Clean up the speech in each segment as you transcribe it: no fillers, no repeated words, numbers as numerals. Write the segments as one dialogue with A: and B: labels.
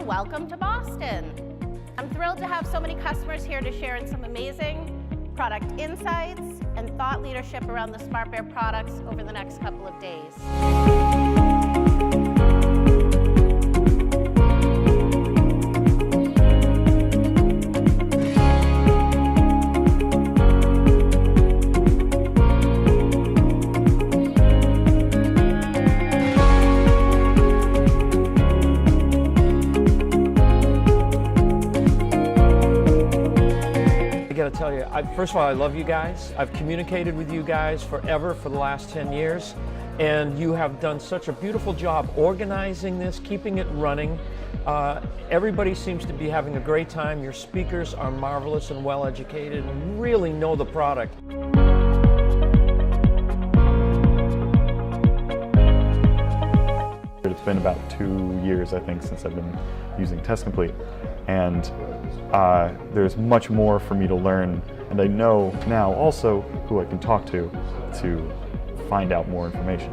A: and welcome to Boston. I'm thrilled to have so many customers here to share in some amazing product insights and thought leadership around the SmartBear products over the next couple of days.
B: I gotta tell you, first of all, I love you guys. I've communicated with you guys forever for the last 10 years, and you have done such a beautiful job organizing this, keeping it running. Everybody seems to be having a great time. Your speakers are marvelous and well educated and really know the product.
C: It's been about 2 years, I think, since I've been using Test Complete, and there's much more for me to learn, and I know now also who I can talk to find out more information.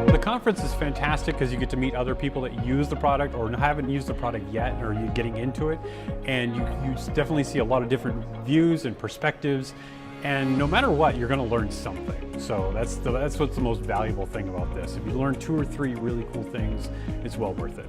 D: The conference is fantastic because you get to meet other people that use the product or haven't used the product yet, or you're getting into it, and you definitely see a lot of different views and perspectives, and no matter what, you're going to learn something. So that's what's the most valuable thing about this. If you learn 2 or 3 really cool things, it's well worth it.